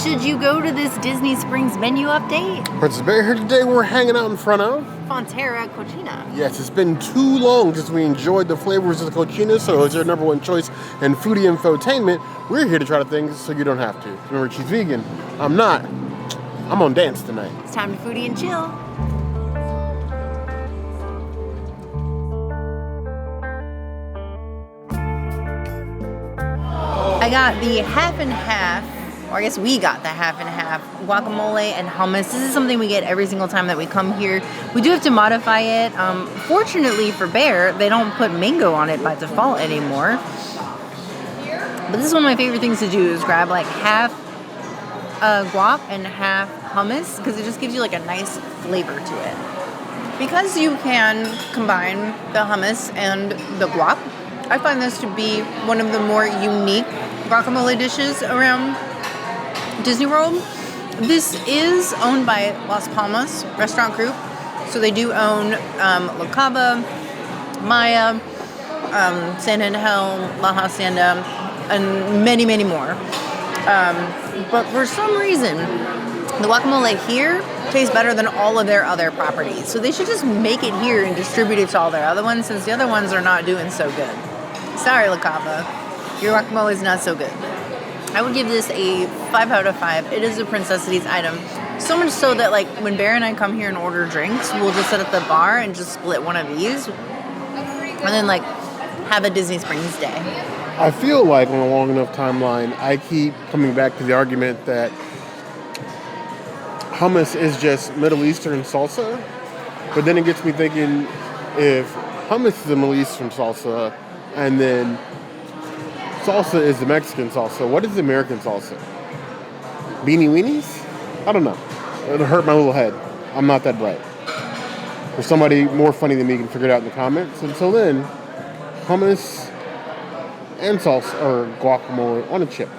should you go to this Disney Springs menu update? Princess Berry here today. We're hanging out in front of Frontera Cocina. Yes, it's been too long since we enjoyed the flavors of the Cocina, so it's our number one choice in foodie infotainment. We're here to try the things so you don't have to. Remember, she's vegan. I'm not. I'm on dance tonight. It's time to foodie and chill. I got the half and half, or I guess we got the half and half guacamole and hummus. This is something we get every single time that we come here. We do have to modify it. Fortunately for Bear, they don't put mango on it by default anymore. But this is one of my favorite things to do is grab like half guac and half hummus because it just gives you like a nice flavor to it. Because you can combine the hummus and the guac, I find this to be one of the more unique guacamole dishes around Disney World. This is owned by Las Palmas Restaurant Group, so they do own La Cava, Maya, San Angel, La Hacienda, and many, many more. But for some reason, the guacamole here tastes better than all of their other properties. So they should just make it here and distribute it to all their other ones, since the other ones are not doing so good. Sorry, La Cava. Your guacamole is not so good. I would give this a 5 out of 5. It is a Princessities item. So much so that like when Bear and I come here and order drinks, we'll just sit at the bar and just split one of these. And then like have a Disney Springs day. I feel like on a long enough timeline, I keep coming back to the argument that hummus is just Middle Eastern salsa. But then it gets me thinking, if hummus is a Middle Eastern salsa, and then salsa is the Mexican salsa, what is the American salsa? Beanie Weenies? I don't know. It'll hurt my little head. I'm not that bright. Or somebody more funny than me can figure it out in the comments. Until then, hummus and salsa or guacamole on a chip.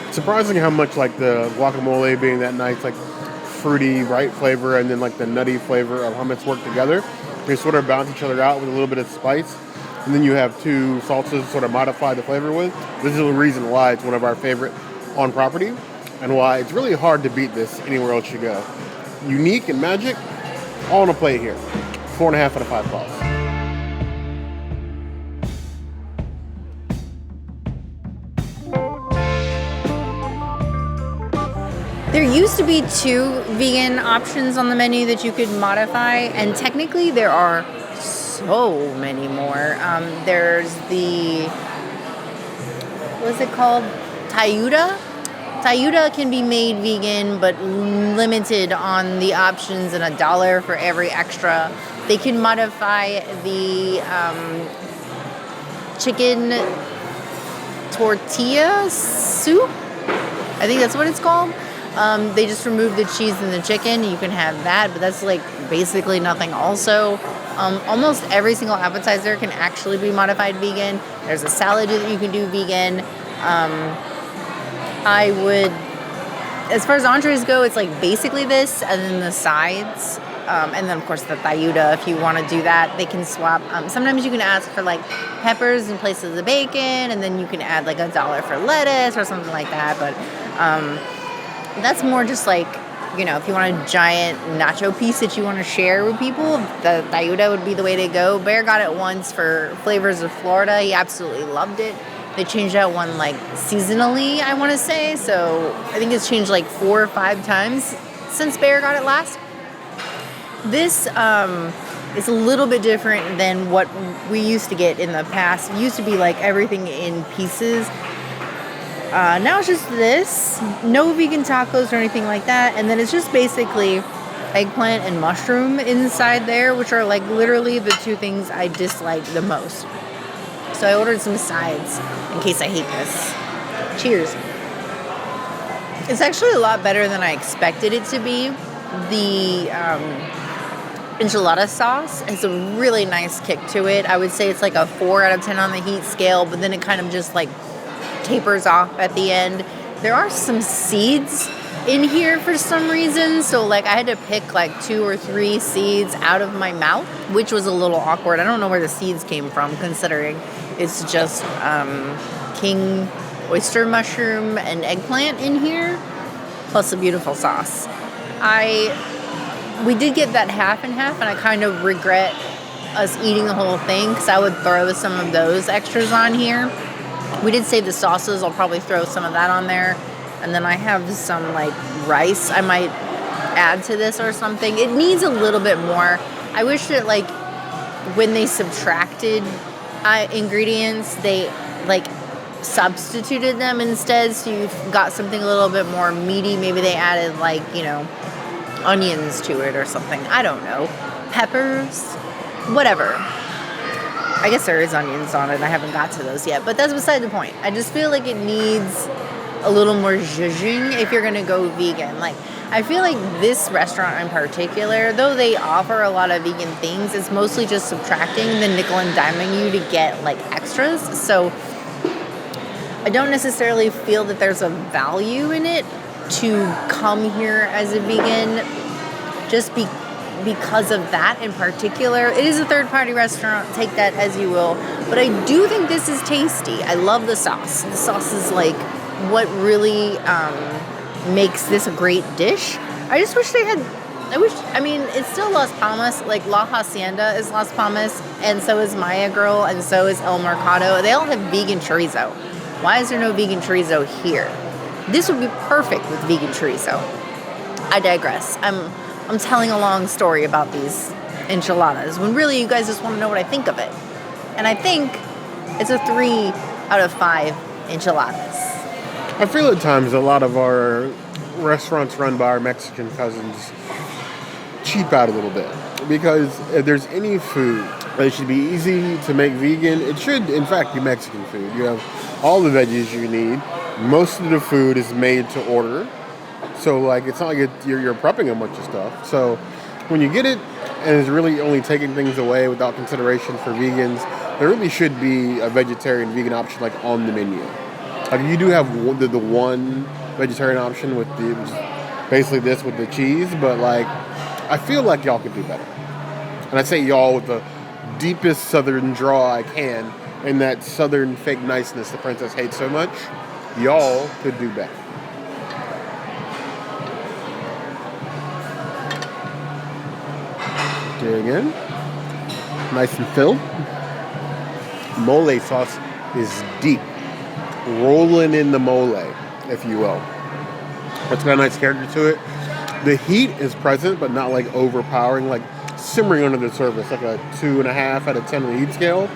It's surprising how much like the guacamole being that nice like fruity right flavor and then like the nutty flavor of hummus work together. They sort of balance each other out with a little bit of spice. And then you have two salsas to sort of modify the flavor with. This is the reason why it's one of our favorite on property and why it's really hard to beat this anywhere else you go. Unique and magic, all on a plate here. 4.5 out of 5 balls. There used to be 2 vegan options on the menu that you could modify, and technically there are so many more. There's the, what's it called? Tayuda? Tayuda can be made vegan, but limited on the options and $1 for every extra. They can modify the chicken tortilla soup. I think that's what it's called. They just remove the cheese and the chicken. You can have that, but that's like basically nothing also. Almost every single appetizer can actually be modified vegan. There's a salad that you can do vegan. I would, as far as entrees go, it's like basically this, and then the sides. And then, of course, the Tayuda, if you want to do that, they can swap. Sometimes you can ask for, like, peppers in place of the bacon, and then you can add, like, $1 for lettuce or something like that. But that's more just, like, you know, if you want a giant nacho piece that you want to share with people, the Tayuda would be the way to go. Bear got it once for Flavors of Florida. He absolutely loved it. They changed that one, like, seasonally, I want to say. So I think it's changed, like, 4 or 5 times since Bear got it last. This is a little bit different than what we used to get in the past. It used to be like everything in pieces. Now it's just this. No vegan tacos or anything like that. And then it's just basically eggplant and mushroom inside there, which are like literally the 2 things I dislike the most. So I ordered some sides in case I hate this. Cheers. It's actually a lot better than I expected it to be. The enchilada sauce has a really nice kick to it. I would say it's like a 4 out of 10 on the heat scale, but then it kind of just like tapers off at the end. There are some seeds in here for some reason, so like I had to pick like 2 or 3 seeds out of my mouth, which was a little awkward. I don't know where the seeds came from, considering it's just king oyster mushroom and eggplant in here, plus a beautiful sauce. We did get that half and half, and I kind of regret us eating the whole thing because I would throw some of those extras on here. We did save the sauces. I'll probably throw some of that on there. And then I have some like rice I might add to this or something. It needs a little bit more. I wish that like when they subtracted ingredients, they like substituted them instead, so you've got something a little bit more meaty. Maybe they added like, you know, onions to it or something. I don't know. Peppers, whatever. I guess there is onions on it. I haven't got to those yet, but that's beside the point. I just feel like it needs a little more zhuzhing if you're gonna go vegan. Like, I feel like this restaurant in particular, though they offer a lot of vegan things, it's mostly just subtracting the nickel and diming you to get like extras. So I don't necessarily feel that there's a value in it to come here as a vegan just because of that in particular. It is a third-party restaurant, take that as you will, but I do think this is tasty. I love the sauce. The sauce is like what really makes this a great dish. I just wish they had, I mean, it's still Las Palmas, like La Hacienda is Las Palmas, and so is Maya Girl, and so is El Mercado. They all have vegan chorizo. Why is there no vegan chorizo here? This would be perfect with vegan chorizo. I digress. I'm telling a long story about these enchiladas when really you guys just want to know what I think of it. And I think it's a 3 out of 5 enchiladas. I feel at times a lot of our restaurants run by our Mexican cousins cheap out a little bit. Because if there's any food that should be easy to make vegan, it should in fact be Mexican food. You have all the veggies you need. Most of the food is made to order. So like it's not like you're prepping a bunch of stuff. So when you get it and it's really only taking things away without consideration for vegans, there really should be a vegetarian vegan option like on the menu. Like you do have the one vegetarian option with basically this with the cheese, but like I feel like y'all could do better. And I say y'all with the deepest southern draw I can, and that southern fake niceness the princess hates so much. Y'all could do better. Dig in. Nice and filled. Mole sauce is deep. Rolling in the mole, if you will. It's got a nice character to it. The heat is present, but not like overpowering, like simmering under the surface, like a 2.5 out of 10 on the heat scale.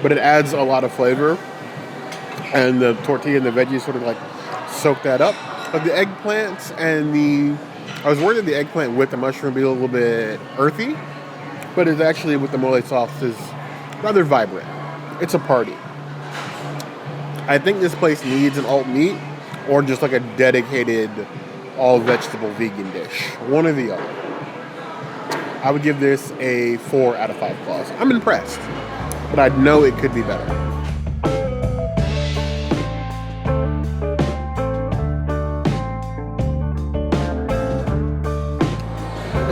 But it adds a lot of flavor. And the tortilla and the veggies sort of like soak that up. But the eggplants and I was worried that the eggplant with the mushroom would be a little bit earthy. But it's actually, with the mole sauce, is rather vibrant. It's a party. I think this place needs an alt meat or just like a dedicated all vegetable vegan dish. One or the other. I would give this a 4 out of 5 claws. I'm impressed, but I know it could be better.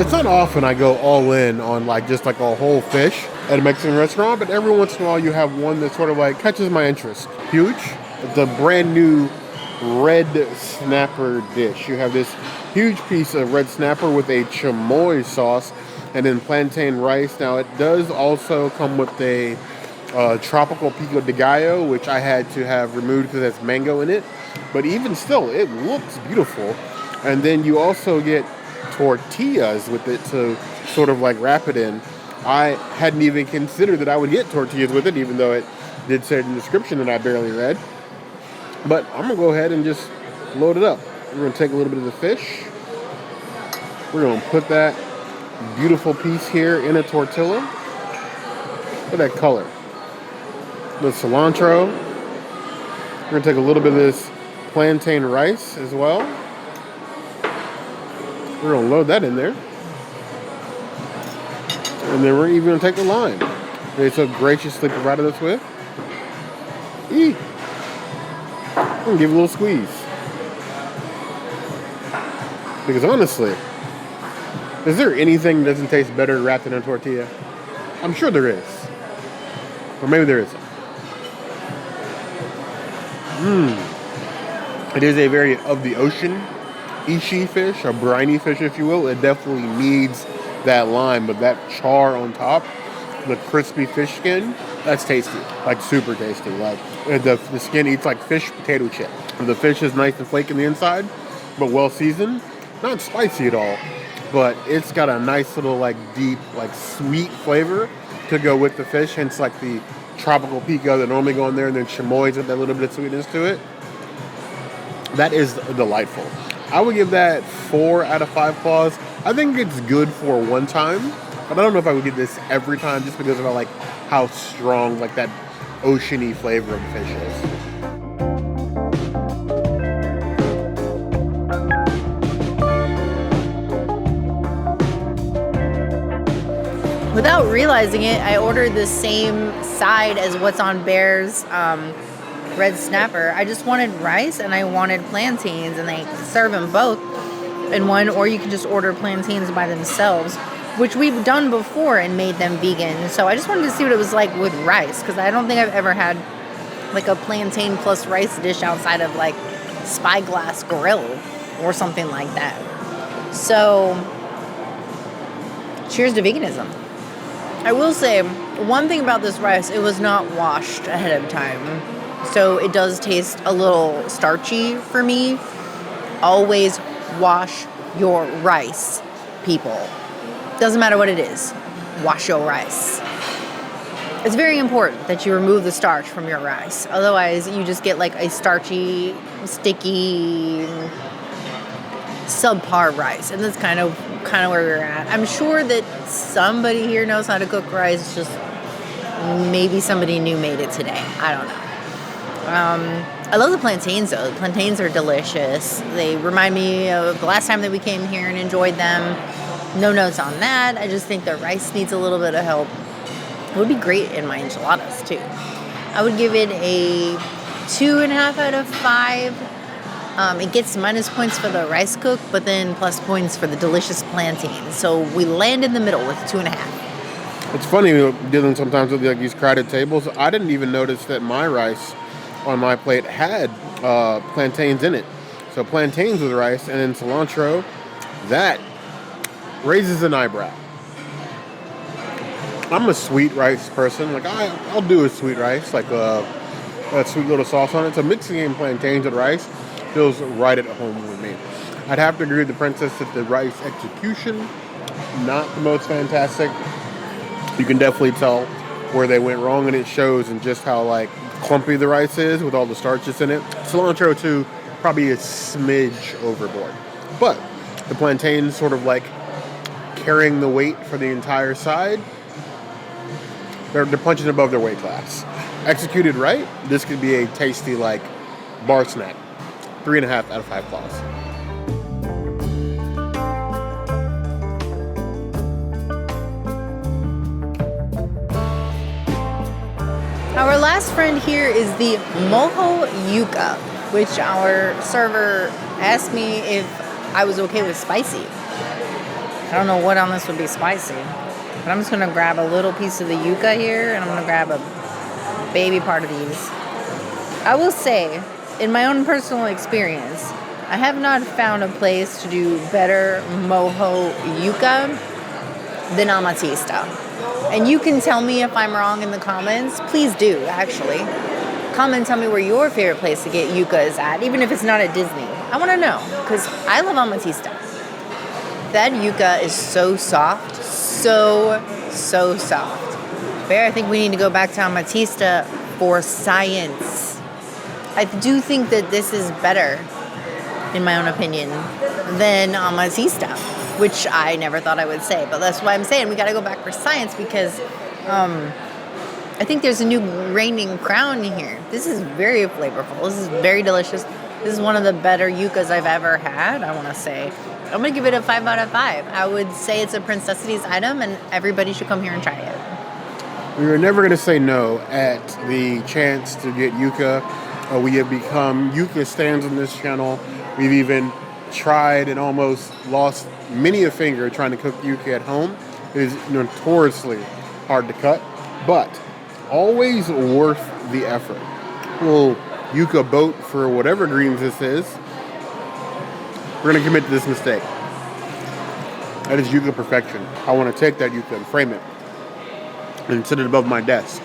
It's not often I go all in on like just like a whole fish at a Mexican restaurant, but every once in a while you have one that sort of like catches my interest. Huge. The brand new red snapper dish. You have this huge piece of red snapper with a chamoy sauce and then plantain rice. Now it does also come with a tropical pico de gallo, which I had to have removed because it has mango in it. But even still, it looks beautiful. And then you also get tortillas with it to sort of like wrap it in. I hadn't even considered that I would get tortillas with it, even though it did say in the description that I barely read. But I'm going to go ahead and just load it up. We're going to take a little bit of the fish. We're going to put that beautiful piece here in a tortilla. Look at that color. The cilantro. We're going to take a little bit of this plantain rice as well. We're going to load that in there. And then we're even going to take the lime they so graciously provided us with. Eat. I'm going to give it a little squeeze. Because honestly, is there anything that doesn't taste better wrapped in a tortilla? I'm sure there is. Or maybe there isn't. It is a very of the ocean ishi fish, a briny fish, if you will. It definitely needs that lime, but that char on top, the crispy fish skin, that's tasty. Like super tasty. Like the skin eats like fish potato chip. The fish is nice and flaky on the inside, but well seasoned. Not spicy at all, but it's got a nice little like deep, like sweet flavor to go with the fish. Hence like the tropical pico that normally go in there, and then chamoy's with that little bit of sweetness to it. That is delightful. I would give that 4 out of 5 claws. I think it's good for one time, but I don't know if I would get this every time just because of like how strong like that oceany flavor of the fish is. Without realizing it, I ordered the same side as what's on Bear's red snapper. I just wanted rice and I wanted plantains, and they serve them both in one, or you can just order plantains by themselves, which we've done before and made them vegan. So I just wanted to see what it was like with rice, because I don't think I've ever had like a plantain plus rice dish outside of like Spyglass Grill or something like that. So cheers to veganism. I will say one thing about this rice, it was not washed ahead of time. So it does taste a little starchy for me. Always wash your rice, people. Doesn't matter what it is. Wash your rice. It's very important that you remove the starch from your rice. Otherwise, you just get like a starchy, sticky, subpar rice. And that's kind of where we're at. I'm sure that somebody here knows how to cook rice. Just maybe somebody new made it today. I don't know. I love the plantains though. The plantains are delicious. They remind me of the last time that we came here and enjoyed them. No notes on that. I just think the rice needs a little bit of help. It would be great in my enchiladas too. I would give it a 2.5 out of 5. It gets minus points for the rice cook, but then plus points for the delicious plantains. So we land in the middle with 2.5. It's funny dealing sometimes with like these crowded tables. I didn't even notice that my rice on my plate had plantains in it. So plantains with rice and then cilantro, that raises an eyebrow. I'm a sweet rice person. Like I'll do a sweet rice, like a sweet little sauce on it. So mixing in plantains with rice feels right at home with me. I'd have to agree with the princess that the rice execution, not the most fantastic. You can definitely tell where they went wrong, and it shows in just how like clumpy the rice is with all the starches in it. Cilantro too, probably a smidge overboard. But the plantains sort of like carrying the weight for the entire side. They're punching above their weight class. Executed right, this could be a tasty like bar snack. 3.5 out of 5 claws. Our last friend here is the Mojo Yuca, which our server asked me if I was okay with spicy. I don't know what on this would be spicy, but I'm just going to grab a little piece of the yuca here, and I'm going to grab a baby part of these. I will say, in my own personal experience, I have not found a place to do better Mojo Yuca than Amatista. And you can tell me if I'm wrong in the comments. Please do, actually. Comment, tell me where your favorite place to get yuca is at, even if it's not at Disney. I want to know, because I love Amatista. That yuca is so soft. So soft. Bear, I think we need to go back to Amatista for science. I do think that this is better, in my own opinion, than Amatista, which I never thought I would say. But that's why I'm saying we got to go back for science, because I think there's a new reigning crown here. This is very flavorful. This is very delicious. This is one of the better yucas I've ever had, I want to say. I'm going to give it a 5 out of 5. I would say it's a Princessities item, and everybody should come here and try it. We were never going to say no at the chance to get yuca. We have become yuca stands on this channel. We've even tried and almost lost many a finger trying to cook yuca at home. It is notoriously hard to cut, but always worth the effort. We'll Yuca boat for whatever greens this is, we're going to commit to this mistake. That is Yuca perfection. I want to take that Yuca and frame it and sit it above my desk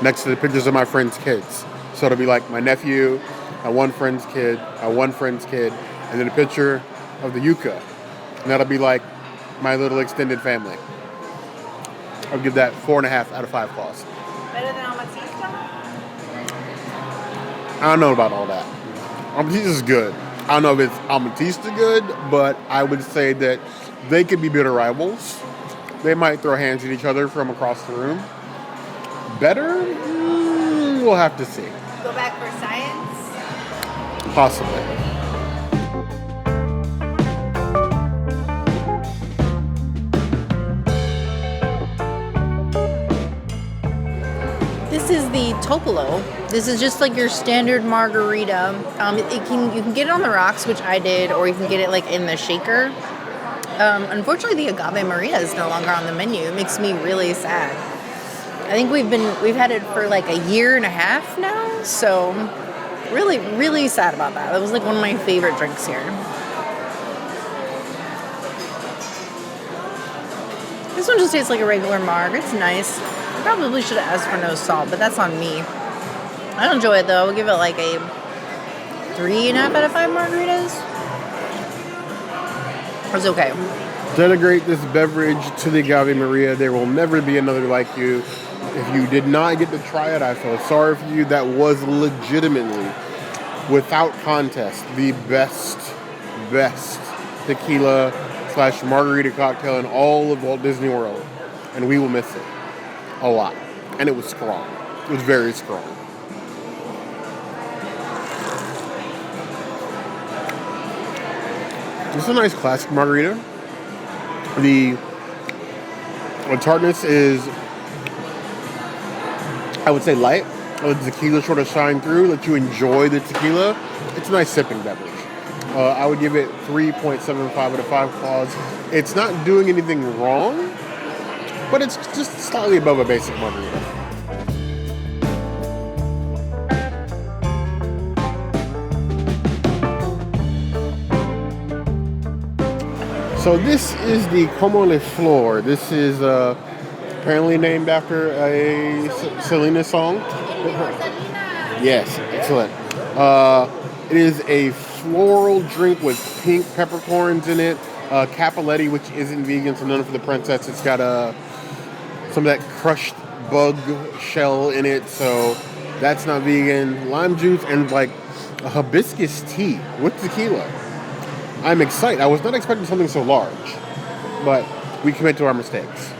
next to the pictures of my friends' kids. So it'll be like my nephew, my one friend's kid, and then a picture of the Yuca. And that'll be like my little extended family. I'll give that 4.5 out of 5 claws. Better than Amatista? I don't know about all that. Amatista is good. I don't know if it's Amatista good, but I would say that they could be bitter rivals. They might throw hands at each other from across the room. Better? We'll have to see. Go back for science? Possibly. This is the Topolo. This is just like your standard margarita. You can get it on the rocks, which I did, or you can get it like in the shaker. Unfortunately, the Agave Maria is no longer on the menu. It makes me really sad. I think we've had it for like a year and a half now, so really, really sad about that. That was like one of my favorite drinks here. This one just tastes like a regular marg. It's nice. I probably should have asked for no salt, but that's on me. I enjoy it though. I'll give it like a 3.5 out of 5 margaritas. It's okay. Denigrate this beverage to the Agave Maria. There will never be another like you. If you did not get to try it, I feel sorry for you. That was legitimately, without contest, the best tequila / margarita cocktail in all of Walt Disney World. And we will miss it a lot. And it was strong. It was very strong. This is a nice classic margarita. The tartness is, I would say, light. The tequila sort of shine through, let you enjoy the tequila. It's a nice sipping beverage. I would give it 3.75 out of 5 claws. It's not doing anything wrong, but it's just slightly above a basic margarita. So this is the Como Le Flor. This is apparently named after a Selena song. Yes, excellent. It is a floral drink with pink peppercorns in it. Cappelletti, which isn't vegan, so none for the princess. It's got some of that crushed bug shell in it, so that's not vegan. Lime juice and like a hibiscus tea with tequila. I'm excited. I was not expecting something so large, but we commit to our mistakes.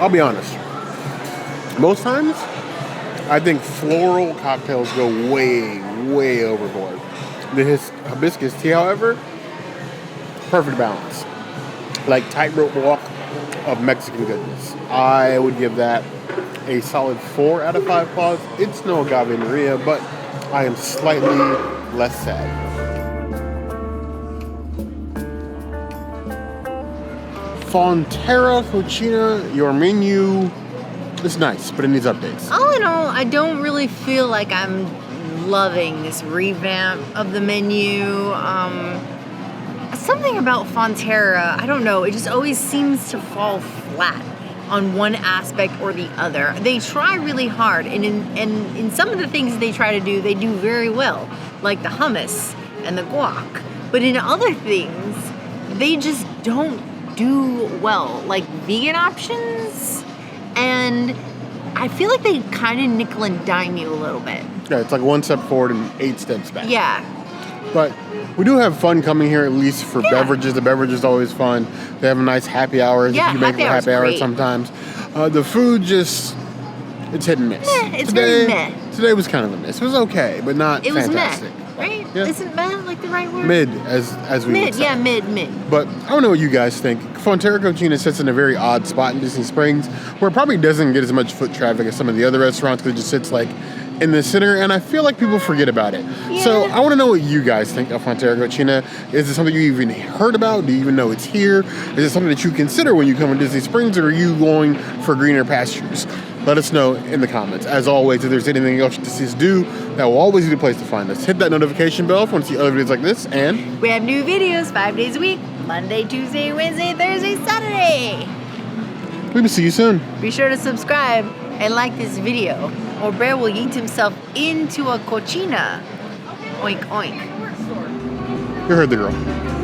I'll be honest. Most times, I think floral cocktails go way, way overboard. The hibiscus tea, however, perfect balance. Like tightrope walk of Mexican goodness. I would give that a solid 4 out of 5 claws. It's no Agave Maria, but I am slightly less sad. Frontera Cocina, your menu is nice, but it needs updates. All in all, I don't really feel like I'm loving this revamp of the menu. Something about Frontera, I don't know, it just always seems to fall flat on one aspect or the other. They try really hard, and in some of the things they try to do, they do very well, like the hummus and the guac. But in other things, they just don't do well, like vegan options, and I feel like they kind of nickel and dime you a little bit. Yeah, it's like 1 step forward and 8 steps back. Yeah. But we do have fun coming here, at least for beverages. The beverage is always fun. They have a nice happy hour. Yeah, if you make it a happy hour great. sometimes. The food just, it's hit and miss. It's very meh. Today was kind of a miss. It was okay, but not fantastic. It was meh, right? Yeah. Isn't meh like the right word? Mid, as we would say. Yeah, mid. But I don't know what you guys think. Frontera Cocina sits in a very odd spot in Disney Springs, where it probably doesn't get as much foot traffic as some of the other restaurants, because it just sits like in the center, and I feel like people forget about it. Yeah. So I want to know what you guys think of Frontera Cocina. Is it something you even heard about? Do you even know it's here? Is it something that you consider when you come to Disney Springs, or are you going for greener pastures? Let us know in the comments. As always, if there's anything else to see us do, that will always be the place to find us. Hit that notification bell if you want to see other videos like this, and We have new videos 5 days a week. Monday, Tuesday, Wednesday, Thursday, Saturday. we will see you soon. Be sure to subscribe and like this video, or Bear will yeet himself into a cochina. Oink, oink. You heard the girl.